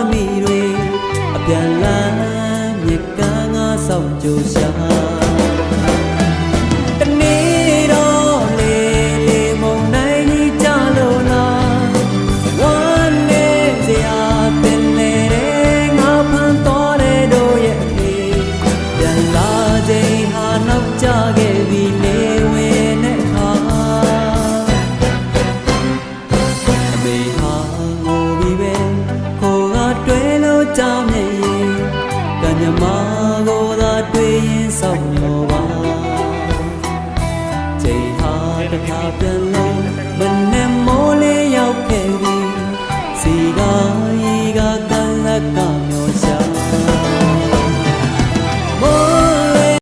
သမီးတွေအပြန်လန်းမြစ်ကမ်းငါဆောင်ကြိုရှာတနေ့တော့လေလေမုန်တိုင်းကြီးကြလို့လားဝမ်းနေစရာပင်လေငါဖန်တော်တဲ့တို့ရဲ့အဖေပြန်လာချိန်ဟာနောက်ကျခဲ့ပြီလေဝင်တဲ့အခါအမေဟာငိုပြီးပဲခေါ်ကတွဲလို့ကြောင်မြေကညမကိုသာတွေ့ရင်ဆောက်လို့ပါချိန်ဟာတစ်ခါပြန်လို့မနဲ့မိုးလေးရောက်ခဲ့ပြီစီကရီကကလက်က